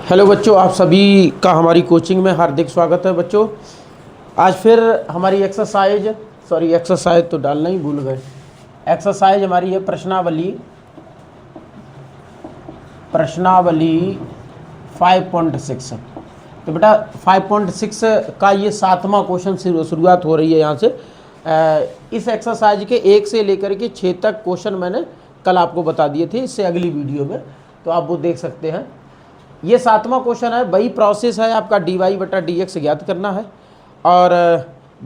Hello बच्चों, आप सभी का हमारी कोचिंग में हार्दिक स्वागत है। बच्चों, आज फिर हमारी एक्सरसाइज तो डालना ही भूल गए। एक्सरसाइज हमारी है प्रश्नावली 5.6। तो बेटा 5.6 का ये 7वां क्वेश्चन शुरुआत हो रही है यहाँ से। इस एक्सरसाइज के 1 से लेकर के 6 तक क्वेश्चन मैंने कल आपको बता दिए थे इससे अगली वीडियो में, तो आप वो देख सकते हैं। ये 7वां क्वेश्चन है। वही प्रोसेस है, आपका dy/dx ज्ञात करना है। और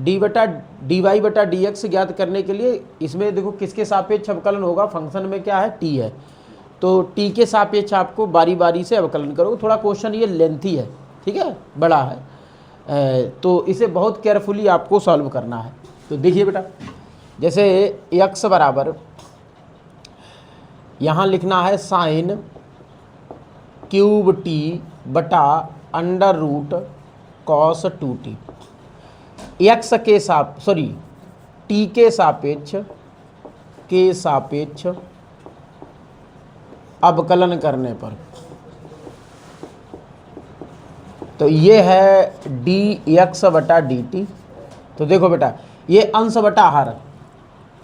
dy/dx ज्ञात करने के लिए इसमें देखो किसके सापेक्ष अवकलन होगा। फंक्शन में क्या है, t है, तो t के सापेक्ष आपको बारी बारी से अवकलन करोगे। थोड़ा क्वेश्चन ये लेंथी है, ठीक है, बड़ा है, तो इसे बहुत केयरफुली आपको सॉल्व करना है। तो देखिए बेटा, जैसे x बराबर यहाँ लिखना है साइन क्यूब टी बटा under root cos 2t। X के टी के सापेक्ष अवकलन करने पर, तो ये है dx/dt। तो देखो बेटा, ये अंश बटा हर,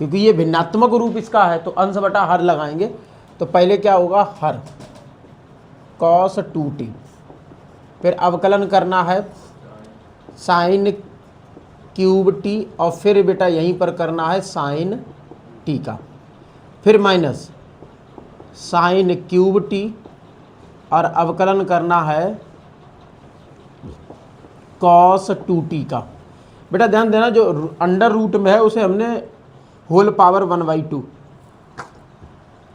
क्योंकि ये भिन्नात्मक रूप इसका है तो अंश बटा हर लगाएंगे। तो पहले क्या होगा, हर cos 2t, फिर अवकलन करना है साइन क्यूब टी, और फिर बेटा यहीं पर करना है साइन टी का, फिर माइनस साइन क्यूब टी, और अवकलन करना है cos 2t का। बेटा ध्यान देना, जो अंडर रूट में है उसे हमने होल पावर 1/2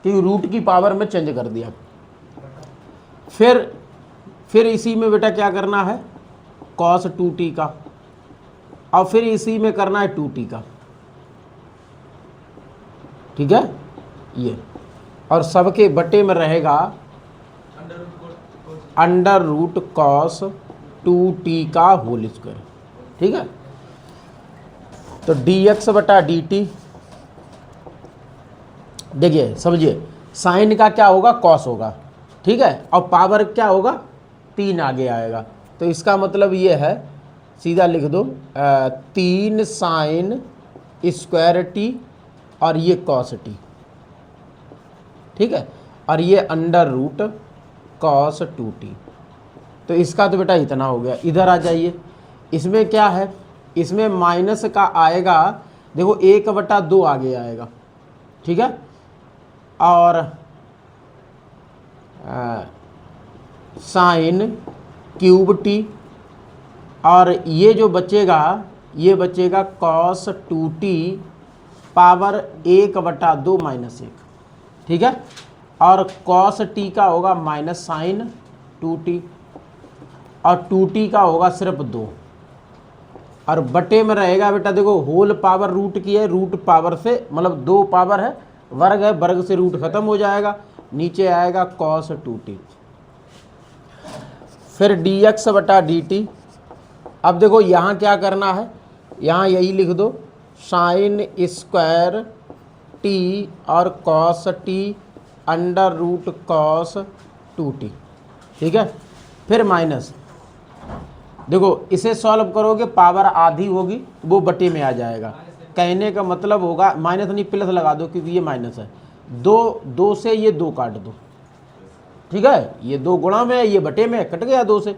की रूट की पावर में चेंज कर दिया। फिर इसी में बेटा क्या करना है, cos 2t का, और फिर इसी में करना है 2t का, ठीक है ये। और सबके बटे में रहेगा अंडर रूट cos 2t का होल स्क्वायर, ठीक है। तो dx/dt, देखिए समझिए, साइन का क्या होगा, cos होगा, ठीक है, और पावर क्या होगा, 3 आगे आएगा। तो इसका मतलब ये है, सीधा लिख दो 3 साइन स्क्वायर टी, और ये कॉस टी, ठीक है, और ये अंडर रूट cos 2t। तो इसका तो बेटा इतना हो गया। इधर आ जाइए, इसमें क्या है, इसमें माइनस का आएगा, देखो 1/2 आगे आएगा, ठीक है, और साइन क्यूब टी, और ये जो बचेगा ये बचेगा cos 2t पावर 1/2 -1, ठीक है, और cos t का होगा माइनस साइन 2t, और 2t का होगा सिर्फ 2, और बटे में रहेगा बेटा, देखो होल पावर रूट की है, रूट पावर से मतलब 2 पावर है, वर्ग है, वर्ग से रूट खत्म हो जाएगा, नीचे आएगा cos 2t। फिर dx/dt। अब देखो यहाँ क्या करना है, यहाँ यही लिख दो साइन स्क्वायर टी और cos t under root cos 2t, ठीक है, फिर माइनस, देखो इसे सॉल्व करोगे पावर आधी होगी, वो बटे में आ जाएगा। कहने का मतलब होगा, माइनस नहीं प्लस लगा दो क्योंकि ये माइनस है, 2 से ये 2 काट दो, ठीक है, ये 2 गुणा में, ये बटे में, कट गया 2 से,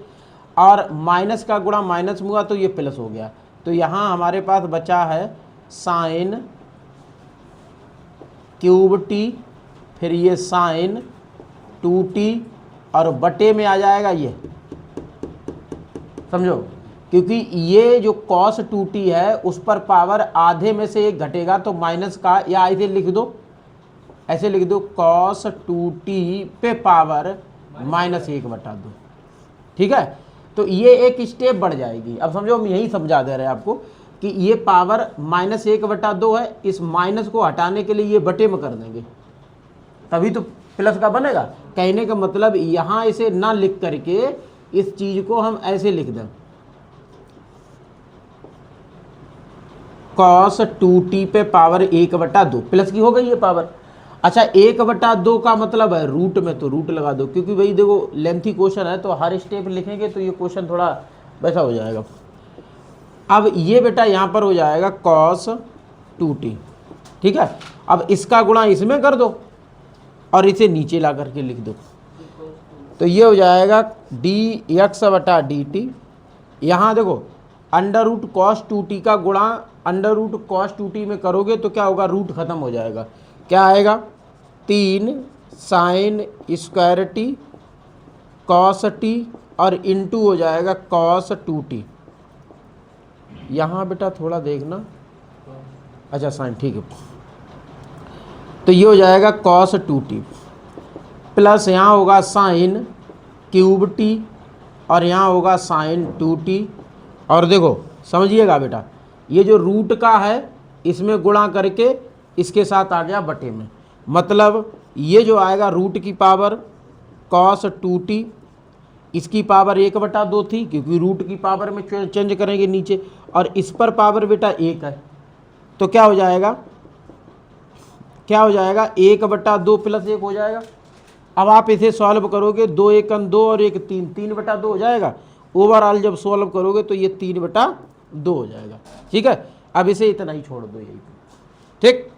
और माइनस का गुणा माइनस में हुआ तो ये प्लस हो गया। तो यहाँ हमारे पास बचा है साइन क्यूब टी, फिर ये साइन 2t, और बटे में आ जाएगा ये, समझो, क्योंकि ये जो cos 2t है उस पर पावर आधे में से 1 घटेगा, तो माइनस का, या ऐसे लिख दो cos 2t पे पावर -1/2, ठीक है। तो ये एक स्टेप बढ़ जाएगी। अब समझो, हम यही समझा दे रहे हैं आपको कि ये पावर -1/2 है, इस माइनस को हटाने के लिए ये बटे में कर देंगे, तभी तो प्लस का बनेगा। कहने का मतलब यहाँ इसे ना लिख करके इस चीज को हम ऐसे लिख दें, cos 2t पे पावर 1/2, प्लस की हो गई ये पावर, अच्छा 1/2 का मतलब है रूट में, तो रूट लगा दो, क्योंकि भाई देखो लेंथी क्वेश्चन है तो हर स्टेप लिखेंगे तो ये क्वेश्चन थोड़ा वैसा हो जाएगा। अब ये बेटा यहाँ पर हो जाएगा cos 2t, ठीक है। अब इसका गुणा इसमें कर दो और इसे नीचे ला करके लिख दो, तो ये हो जाएगा dx/dt। यहाँ देखो अंडर रूट कॉस 2t का गुणा अंडर रूट कॉस 2t में करोगे तो क्या होगा, रूट खत्म हो जाएगा, क्या आएगा 3 sine square t cos t और इंटू हो जाएगा कॉस 2t। यहाँ बेटा थोड़ा देखना, अच्छा साइन, ठीक है। तो ये हो जाएगा कॉस 2t प्लस यहाँ होगा साइन क्यूब टी और यहाँ होगा साइन 2t। और देखो समझिएगा बेटा, ये जो रूट का है इसमें गुणा करके इसके साथ आ गया बटे में, मतलब ये जो आएगा रूट की पावर कॉस 2t, इसकी पावर 1/2 थी क्योंकि रूट की पावर में चेंज करेंगे नीचे, और इस पर पावर बेटा 1 है, तो क्या हो जाएगा 1/2 प्लस 1 हो जाएगा। अब आप इसे सॉल्व करोगे, 2 1 2 और 1 3, 3/2 हो जाएगा। ओवरऑल जब सॉल्व करोगे तो ये 3/2 हो जाएगा, ठीक है। अब इसे इतना ही छोड़ दो, यही ठीक।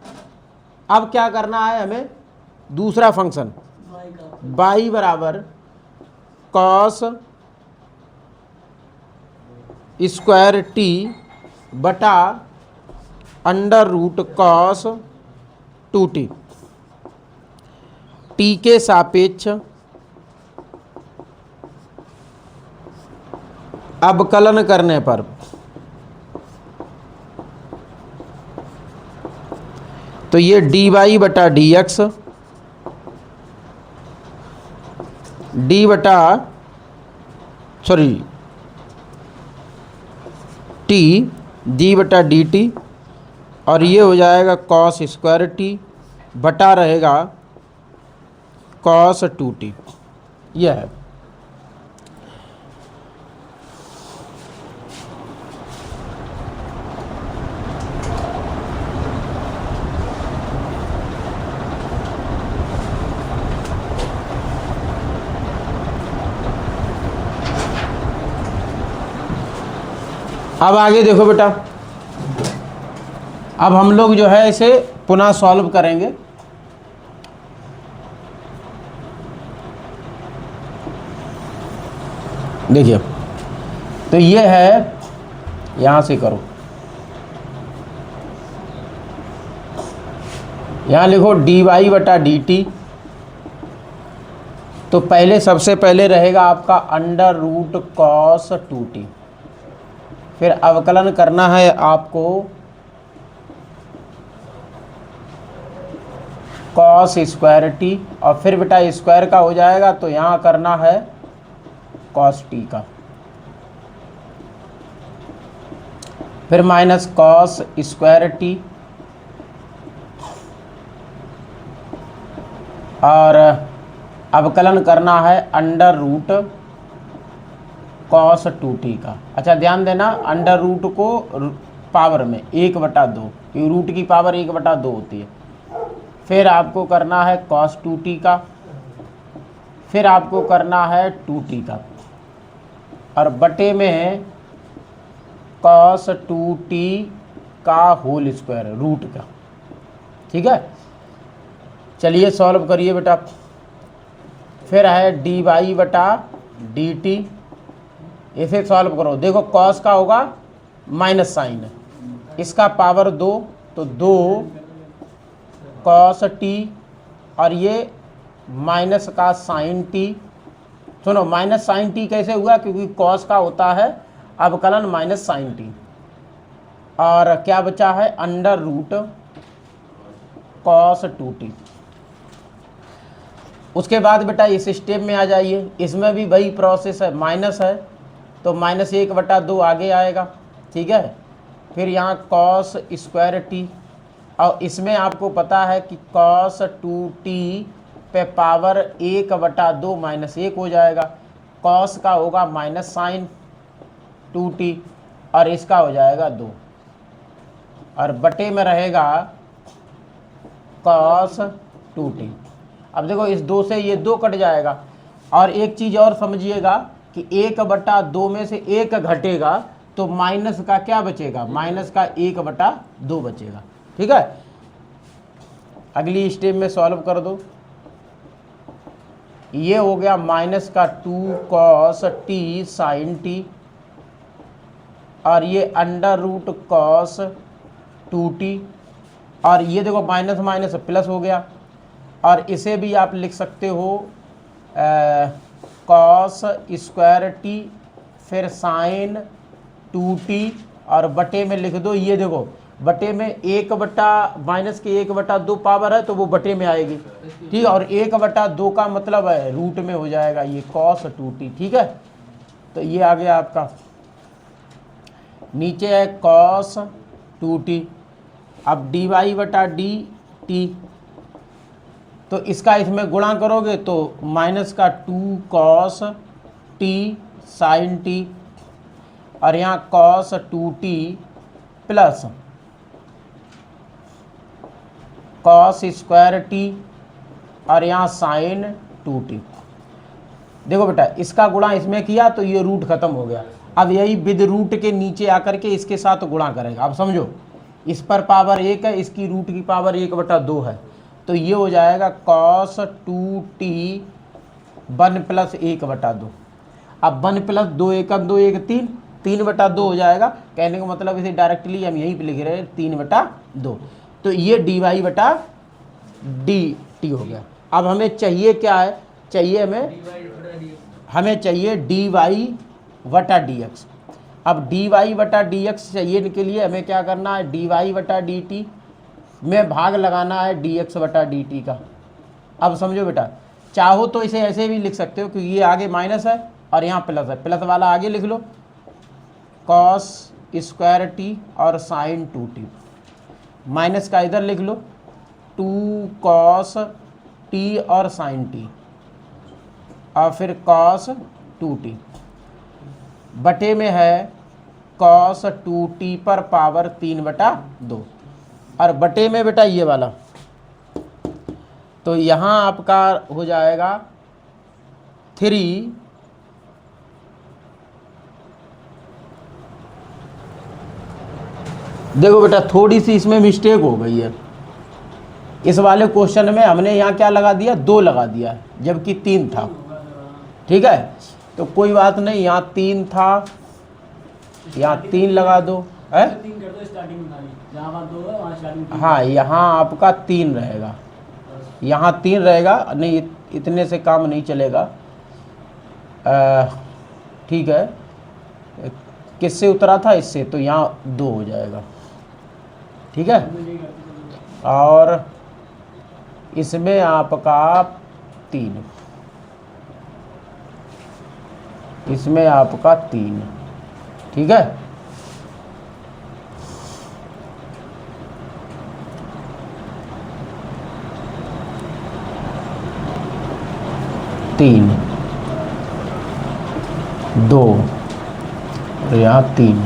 अब क्या करना है हमें, दूसरा फंक्शन y बराबर कॉस स्क्वायर टी बटा under root cos 2t, t के सापेक्ष अवकलन करने पर तो ये dy बटा dx डी बटा सॉरी टी डी बटा डी टी, और ये हो जाएगा कॉस स्क्वायर टी बटा रहेगा कॉस 2t। यह है। अब आगे देखो बेटा, अब हम लोग जो है इसे पुनः सॉल्व करेंगे। देखिए तो ये है, यहां से करो, यहां लिखो dy बटा dt, तो पहले सबसे पहले रहेगा आपका अंडर रूट कॉस 2t, फिर अवकलन करना है आपको कॉस स्क्वायर टी, और फिर बेटा स्क्वायर का हो जाएगा तो यहाँ करना है कॉस टी का, फिर माइनस कॉस स्क्वायर टी, और अवकलन करना है अंडर रूट कॉस 2t का। अच्छा ध्यान देना, अंडर रूट को पावर में 1/2, क्योंकि रूट की पावर 1/2 होती है। फिर आपको करना है कॉस 2t का, फिर आपको करना है 2t का, और बटे में कॉस 2t का होल स्क्वायर रूट का, ठीक है। चलिए सॉल्व करिए बेटा। फिर है dy बटा dt, इसे सॉल्व करो। देखो कॉस का होगा माइनस साइन है, इसका पावर 2, तो 2 कॉस टी, और ये माइनस का साइन टी। सुनो, माइनस साइन टी कैसे हुआ, क्योंकि कॉस का होता है अवकलन माइनस साइन टी, और क्या बचा है अंडर रूट कॉस 2t। उसके बाद बेटा इस स्टेप में आ जाइए, इसमें भी वही प्रोसेस है, माइनस है तो -1/2 आगे आएगा, ठीक है। फिर यहाँ कॉस स्क्वायर टी, और इसमें आपको पता है कि कॉस 2t पे पावर 1/2 -1 हो जाएगा। कॉस का होगा माइनस साइन 2t, और इसका हो जाएगा 2, और बटे में रहेगा कॉस 2t। अब देखो इस 2 से ये 2 कट जाएगा। और एक चीज़ और समझिएगा कि 1/2 में से 1 घटेगा तो माइनस का क्या बचेगा, माइनस का 1/2 बचेगा। ठीक है, अगली स्टेप में सॉल्व कर दो। ये हो गया माइनस का 2 cos t sin t, और ये अंडर रूट cos 2t, और ये देखो माइनस माइनस प्लस हो गया। और इसे भी आप लिख सकते हो cos स्क्वायर टी फिर साइन 2t, और बटे में लिख दो, ये देखो बटे में 1 माइनस के 1/2 पावर है तो वो बटे में आएगी। ठीक है, और 1/2 का मतलब है रूट में हो जाएगा ये cos 2t। ठीक है, तो ये आ गया आपका, नीचे है cos 2t। अब dy/dt, तो इसका इसमें गुणा करोगे तो माइनस का 2 cos t sin t, और यहाँ cos 2t plus cos square t, और यहाँ sin 2t। देखो बेटा इसका गुणा इसमें किया तो ये रूट खत्म हो गया। अब यही विद रूट के नीचे आकर के इसके साथ गुणा करेगा। अब समझो, इस पर पावर 1 है, इसकी रूट की पावर 1/2 है, तो ये हो जाएगा cos 2t 1 + 1/2। अब 1 + 2 1 2 1 3, 3/2 हो जाएगा। कहने का मतलब इसे डायरेक्टली हम यहीं पे लिख रहे हैं 3/2। तो ये dy/dt हो गया। अब हमें चाहिए क्या है, चाहिए हमें चाहिए dy/dx। अब dy/dx चाहिए के लिए हमें क्या करना है, dy/dt में भाग लगाना है dx/dt का। अब समझो बेटा, चाहो तो इसे ऐसे भी लिख सकते हो क्योंकि ये आगे माइनस है और यहाँ प्लस है, प्लस वाला आगे लिख लो cos स्क्वायर टी और साइन 2t, माइनस का इधर लिख लो 2 cos t और साइन t, और फिर cos 2t, बटे में है cos 2t पर पावर 3/2, और बटे में बेटा ये वाला, तो यहाँ आपका हो जाएगा 3 देखो बेटा थोड़ी सी इसमें मिस्टेक हो गई है। इस वाले क्वेश्चन में हमने यहाँ क्या लगा दिया, 2 लगा दिया जबकि 3 था। ठीक है, तो कोई बात नहीं, यहाँ 3 था, यहाँ 3 लगा दो है। हाँ, यहाँ आपका 3 रहेगा, यहाँ 3 रहेगा, नहीं इतने से काम नहीं चलेगा। ठीक है, किससे उतरा था, इससे, तो यहाँ 2 हो जाएगा। ठीक है, और इसमें आपका 3, इसमें आपका 3। ठीक है, तीन 2 और यहाँ 3,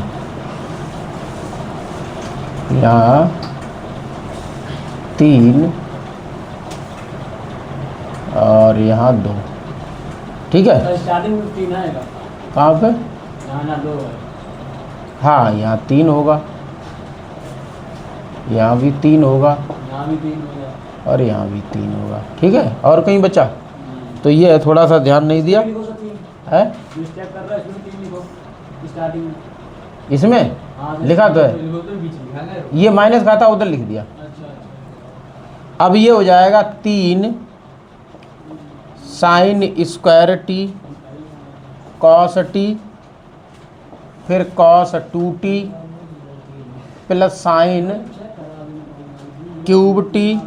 यहाँ 3 और यहाँ 2। ठीक है, स्टार्टिंग में 3 आएगा, कहाँ पे, यहाँ 2 है। हाँ, यहाँ 3 होगा, यहाँ भी 3 होगा, यहाँ भी 3 होगा, और यहाँ भी 3 होगा। ठीक है, और कहीं बचा तो ये है, थोड़ा सा ध्यान नहीं दिया है। मिस्टेक कर रहा है, इसमें 3 लिखो स्टार्टिंग में। इसमें लिखा तो है, ये माइनस का था उधर लिख दिया। अच्छा। अब ये हो जाएगा 3 sine square t cos T, फिर cos 2t plus sine cube t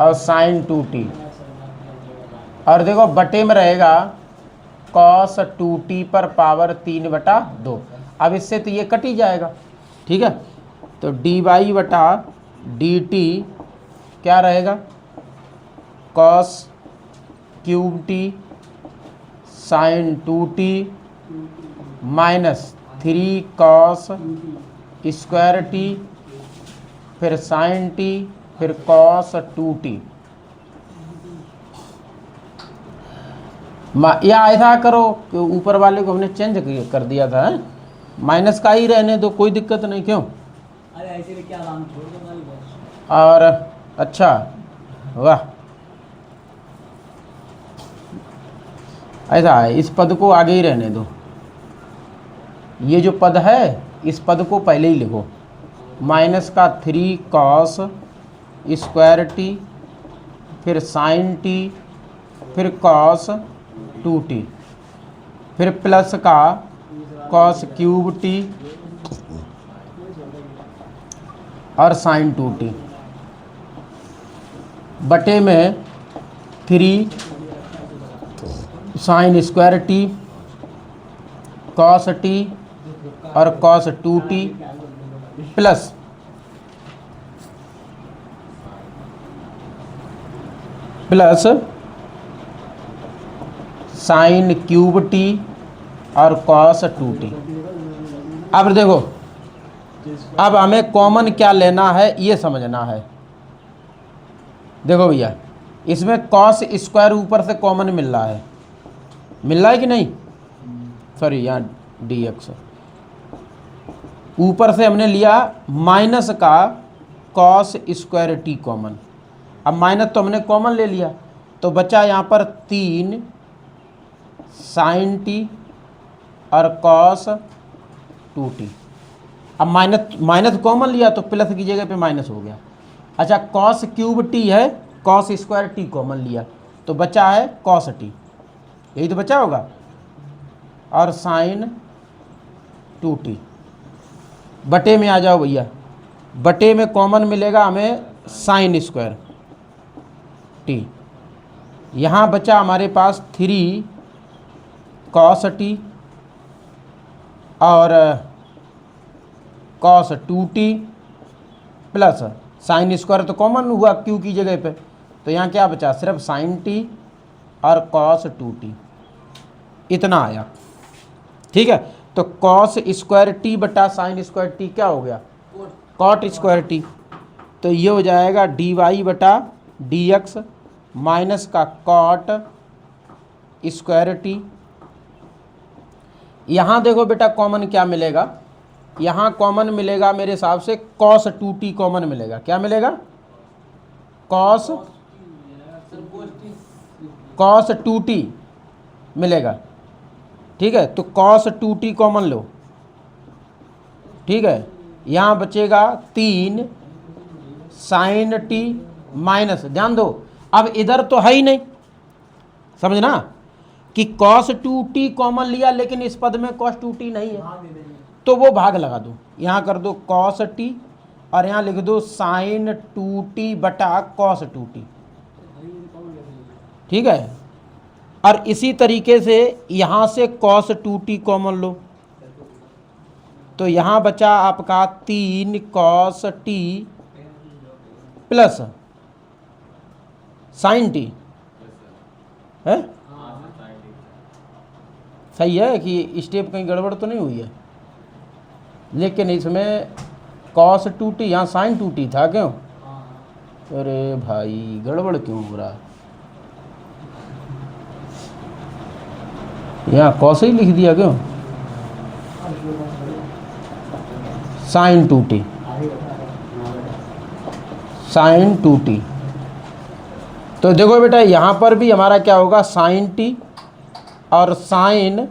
और साइन 2t, और देखो बटे में रहेगा cos 2t पर पावर 3/2। अब इससे तो ये कट ही जाएगा। ठीक है, तो dy/dt क्या रहेगा, cos cube t sine 2t minus 3 cos square t, फिर साइन टी, फिर cos 2t, या ऐसा करो कि ऊपर वाले को हमने चेंज कर दिया था, है? माइनस का ही रहने दो, कोई दिक्कत नहीं, क्यों? अरे ऐसे भी क्या नाम छोड़ दो भाई बस। और अच्छा, वाह, ऐसा है, इस पद को आगे ही रहने दो। ये जो पद है इस पद को पहले ही लिखो, माइनस का 3 कॉस स्क्वायर टी, फिर साइन टी, फिर कॉस 2t, फिर प्लस का कॉस क्यूब टी और साइन 2t बटे में 3 sine square t cos t और cos 2t plus sine cube t और कॉस 2t। अब देखो, अब हमें कॉमन क्या लेना है ये समझना है। देखो भैया, इसमें कॉस स्क्वायर ऊपर से कॉमन मिल रहा है, कि नहीं? सॉरी, यहाँ dx ऊपर से हमने लिया माइनस का कॉस स्क्वायर टी कॉमन। अब माइनस तो हमने कॉमन ले लिया, तो बचा यहाँ पर 3 साइन टी और कॉस 2t। अब माइनस कॉमन लिया तो प्लस की जगह पे माइनस हो गया। अच्छा, कॉस क्यूब टी है, कॉस स्क्वायर टी कॉमन लिया तो बचा है कॉस टी, यही तो बचा होगा, और साइन 2t। बटे में आ जाओ भैया, बटे में कॉमन मिलेगा हमें साइन स्क्वायर टी। यहाँ बचा हमारे पास 3 कॉस टी और cos 2t plus sine square तो कॉमन हुआ क्यू की जगह पे, तो यहाँ क्या बचा? सिर्फ साइन टी और कॉस 2t, इतना आया। ठीक है, तो कॉस स्क्वायर टी बटा साइन स्क्वायर टी क्या हो गया? Cot square t. तो ये हो जाएगा dy बटा dx माइनस का कॉट स्क्वायर टी। यहाँ देखो बेटा कॉमन क्या मिलेगा, यहाँ कॉमन मिलेगा मेरे हिसाब से कॉस 2t कॉमन मिलेगा। क्या मिलेगा? कॉस 2t मिलेगा। ठीक है, तो कॉस 2t कॉमन लो। ठीक है, यहाँ बचेगा 3 साइन टी माइनस, ध्यान दो अब इधर तो है ही नहीं, समझना कि cos 2t कॉमन लिया लेकिन इस पद में cos 2t नहीं है, तो वो भाग लगा दो, यहाँ कर दो cos t और यहाँ लिख दो साइन 2t बटा cos 2t। ठीक है, और इसी तरीके से यहाँ से cos 2t कॉमन लो, तो यहाँ बचा आपका 3 cos t plus sign T है। सही है कि स्टेप कहीं गड़बड़ तो नहीं हुई है, लेकिन इसमें cos 2t यहाँ साइन 2t था, क्यों? अरे भाई गड़बड़ क्यों हो रहा? यहाँ cos ही लिख दिया, क्यों? Sine 2t, sine 2t। तो देखो बेटा यहाँ पर भी हमारा क्या होगा? साइन टी और साइन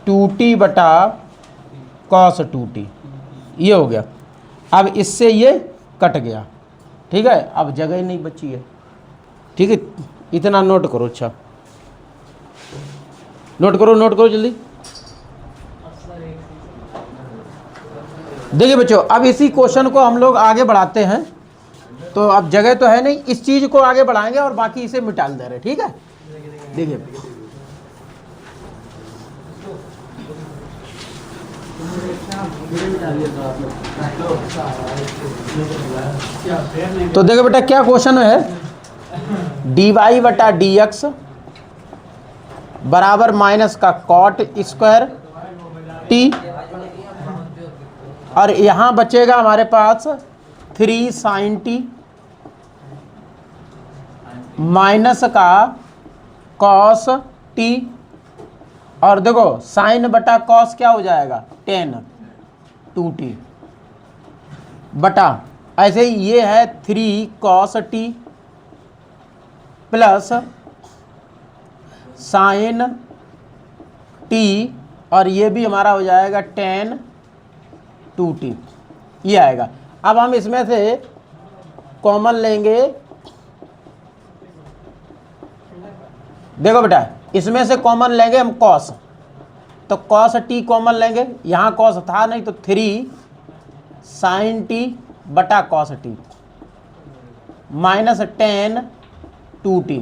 2t बटा cos 2t, ये हो गया। अब इससे ये कट गया। ठीक है, अब जगह ही नहीं बची है। ठीक है, इतना नोट करो। अच्छा, नोट करो जल्दी। देखिए बच्चों, अब इसी क्वेश्चन को हम लोग आगे बढ़ाते हैं। तो अब जगह तो है नहीं, इस चीज़ को आगे बढ़ाएंगे और बाकी इसे मिटाल दे रहे। ठीक है, देखिए तो देखो बेटा क्या क्वेश्चन है, dy बटा dx बराबर माइनस का कॉट स्क्वायर टी, और यहाँ बचेगा हमारे पास 3 साइन टी माइनस का कॉस टी, और देखो साइन बटा कॉस क्या हो जाएगा, टेन 2t बटा, ऐसे ही ये है 3 cos T plus sign T, और ये भी हमारा हो जाएगा टेन 2t, ये आएगा। अब हम इसमें से कॉमन लेंगे, देखो बेटा इसमें से कॉमन लेंगे हम कॉस, तो कॉस टी कॉमन लेंगे, यहाँ कॉस था नहीं तो 3 साइन टी बटा cos T minus ten 2t।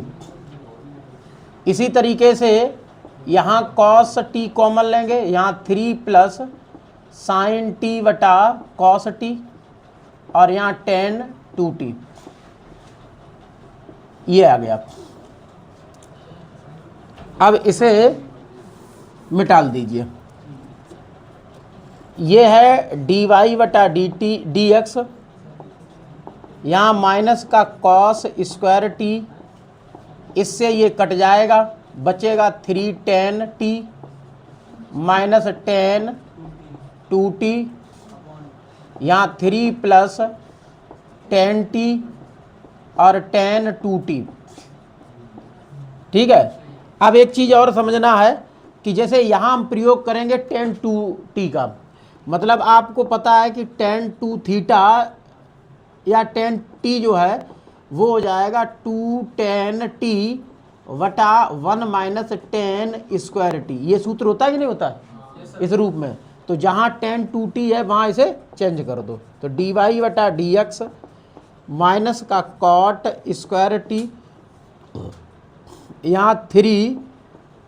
इसी तरीके से यहाँ कॉस टी कॉमन लेंगे, यहाँ 3 प्लस साइन टी बटा कॉस टी, और यहाँ टेन 2t, ये आ गया। अब इसे मिटाल दीजिए, ये है डी वाई बटा डी टी डी एक्स, यहाँ माइनस का कॉस स्क्वायर टी, इससे ये कट जाएगा, बचेगा 3 ten T minus ten 2t, यहाँ 3 प्लस टेन टी और टेन 2t। ठीक है, अब एक चीज़ और समझना है कि जैसे यहाँ हम प्रयोग करेंगे टेन 2t का, मतलब आपको पता है कि टेन 2 थीटा या टेन टी जो है वो हो जाएगा 2 टेन टी वटा 1 माइनस टेन स्क्वायर टी। ये सूत्र होता है कि नहीं होता है इस रूप में? तो जहाँ टेन 2t है वहाँ इसे चेंज कर दो, तो डी वाई बटा डी एक्स माइनस का कॉट स्क्वायर टी, यहाँ 3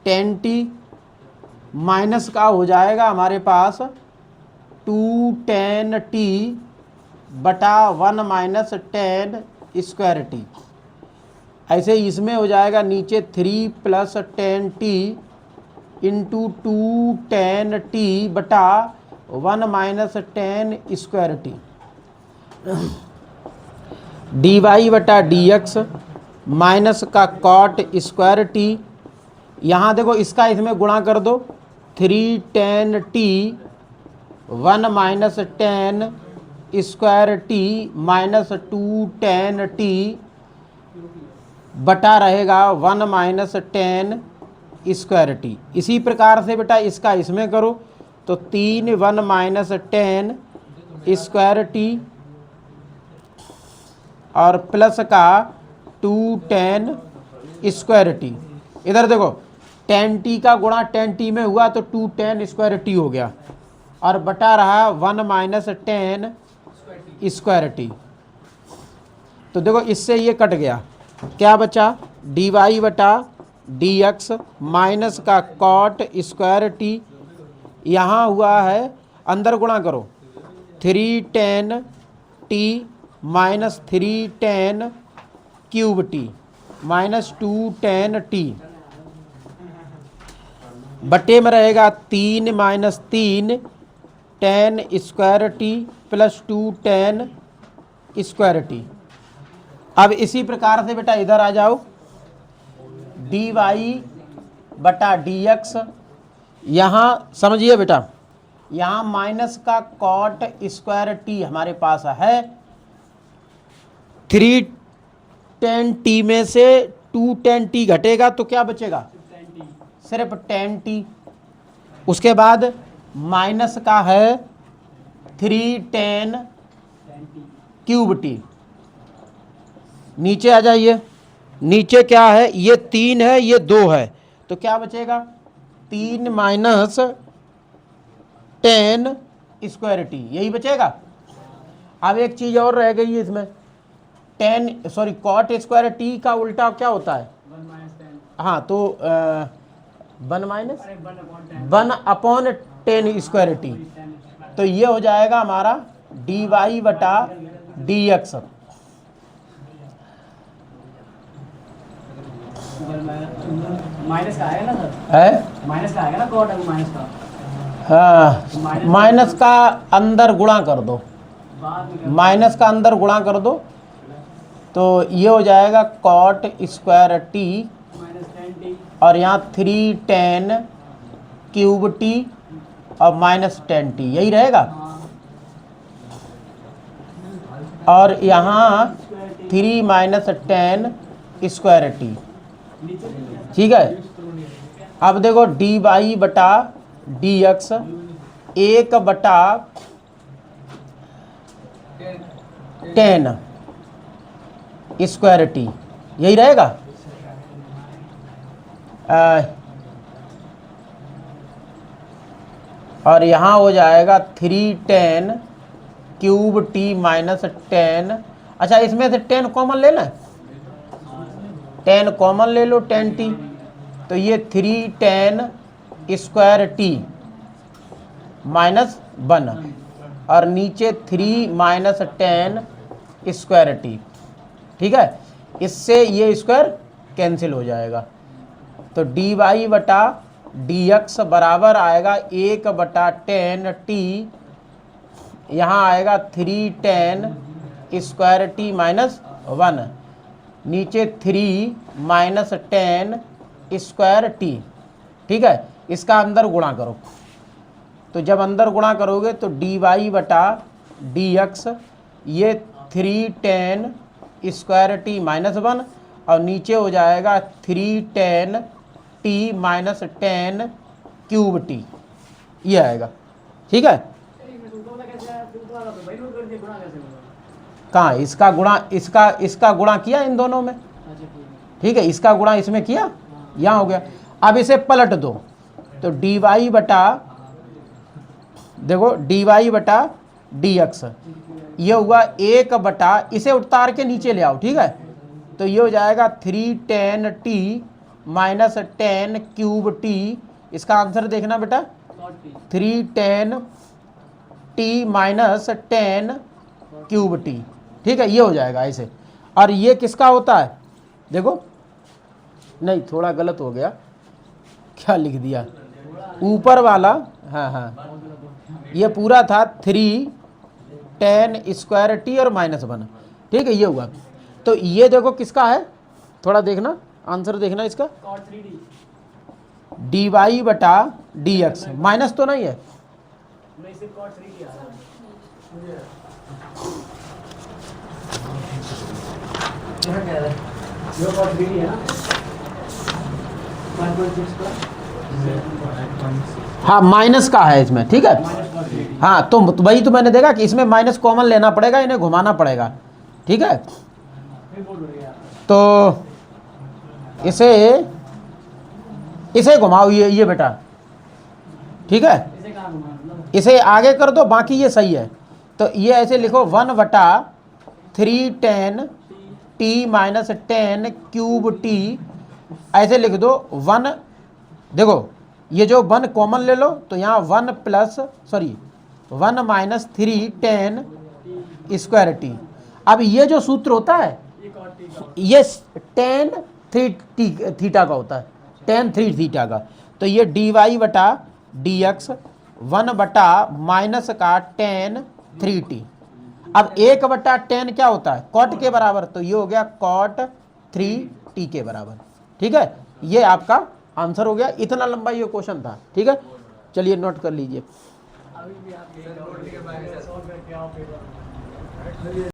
टेन टी माइनस का हो जाएगा हमारे पास 2 टेन टी बटा 1 माइनस टेन स्क्वायर टी। ऐसे इसमें हो जाएगा नीचे 3 plus ten t into 2 ten t बटा 1 minus ten square t, d y बटा डी एक्स माइनस का कॉट स्क्वायर टी, यहाँ देखो इसका इसमें गुणा कर दो, 3 ten t 1 minus ten square t minus 2 ten t बटा रहेगा 1 माइनस टेन स्क्वायर टी। इसी प्रकार से बेटा इसका इसमें करो, तो 3 1 माइनस टेन स्क्वायर टी और प्लस का 2 टेन स्क्वायर टी। इधर देखो टेन टी का गुणा टेन टी में हुआ तो 2 टेन स्क्वायर टी हो गया, और बटा रहा 1 माइनस टेन स्क्वायर टी। तो देखो इससे ये कट गया, क्या बचा, डी वाई बटा डी एक्स माइनस का कॉट स्क्वायर टी, यहाँ हुआ है अंदर गुणा करो 3 ten T minus 3 ten cube T minus 2 ten T, बटे में रहेगा 3 minus 3 ten square T plus 2 ten square T. अब इसी प्रकार से बेटा इधर आ जाओ, डी वाई बटा डी एक्स, यहाँ समझिए बेटा यहाँ माइनस का कॉट स्क्वायर टी हमारे पास है, 3 टेन टी में से 2 टेन टी घटेगा तो क्या बचेगा, सिर्फ टेन टी। उसके बाद माइनस का है 3 टेन क्यूब टी, नीचे आ जाइए, नीचे क्या है, ये 3 है ये 2 है, तो क्या बचेगा 3 माइनस टेन स्क्वायर टी, यही बचेगा। अब एक चीज़ और रह गई है इसमें, कॉट स्क्वायर टी का उल्टा क्या होता है, हाँ तो 1 अपॉन टेन स्क्वायर टी, तो ये हो जाएगा हमारा डी वाई बटा डी एक्स। माइनस का आएगा ना सर, है माइनस का आएगा ना कॉट माइनस का, हाँ माइनस का अंदर गुणा कर दो, बाद में माइनस का अंदर गुणा कर दो, तो ये हो जाएगा cot square t minus ten t और यहाँ 3 tan क्यूब टी और माइनस 10 टी, यही रहेगा। हाँ और यहाँ 3 माइनस 10 स्क्वायर टी। नीचे ठीक है, अब देखो डी वाई बटा डी एक्स 1 बटा 10 स्क्वायर टी, यही रहेगा। और यहाँ हो जाएगा 3 tan क्यूब टी माइनस 10। अच्छा, इसमें से 10 कॉमन ले लें, 10 कॉमन ले लो, 10 टी, तो ये 3 tan स्क्वायर टी माइनस 1 और नीचे 3 माइनस 10 स्क्वायर टी। ठीक है, इससे ये स्क्वायर कैंसिल हो जाएगा, तो डी वाई बटा डी एक्स बराबर आएगा 1 बटा 10 टी, यहाँ आएगा 3 tan स्क्वायर टी माइनस 1, नीचे 3 माइनस 10 स्क्वायर टी। ठीक है, इसका अंदर गुणा करो, तो जब अंदर गुणा करोगे तो डी वाई बटा डी एक्स ये 3 tan स्क्वायर टी माइनस 1 और नीचे हो जाएगा 3 tan T minus 10 cube T, ये आएगा। ठीक है, कहाँ इसका गुणा, इसका गुणा किया इन दोनों में। ठीक है, इसका गुणा इसमें किया, यहाँ हो गया। अब इसे पलट दो, तो डी वाई बटा, देखो डी वाई बटा डी एक्स ये हुआ 1 बटा, इसे उतार के नीचे ले आओ। ठीक है, तो ये हो जाएगा 3 tan T minus 10 cube T, इसका आंसर देखना बेटा 3 tan T minus 10 cube T. ठीक है, ये हो जाएगा ऐसे। और ये किसका होता है, देखो नहीं थोड़ा गलत हो गया, क्या लिख दिया ऊपर वाला, हाँ हाँ ये पूरा था 3 tan स्क्वायर टी और माइनस 1। ठीक है, ये हुआ। तो ये देखो किसका है, थोड़ा देखना आंसर देखना इसका, cot 3D डी वाई बटा डी एक्स, माइनस तो नहीं है, नहीं सिर्फ cot 3D आ रहा है। ये cot 3D है ना 1.6 का, हाँ माइनस का है इसमें। ठीक है, माइनस cot 3D। हाँ तो वही तो मैंने देखा कि इसमें माइनस कॉमन लेना पड़ेगा, इन्हें घुमाना पड़ेगा। ठीक है, फिर बोल रही है तो इसे घुमाओ, ये बेटा। ठीक है, इसे कहाँ घुमाना, मतलब इसे आगे कर दो, बाकी ये सही है। तो ये ऐसे लिखो 1 बटा 3 tan T minus 10 cube T, ऐसे लिख दो 1। देखो ये जो 1 कॉमन ले लो, तो यहाँ 1 माइनस 3 tan स्क्वायर टी। अब ये जो सूत्र होता है ये cot 3 का ये tan 3 थीटा का होता है, tan 3 थीटा का। तो ये डी वाई बटा डी एक्स 1 बटा माइनस का tan 3t। अब 1 बटा 10 क्या होता है, cot के बराबर, तो ये हो गया cot 3t के बराबर। ठीक है, ये आपका आंसर हो गया। इतना लंबा ये क्वेश्चन था। ठीक है, चलिए नोट कर लीजिए। अभी भी आप सॉल्व करके आओ पेपर।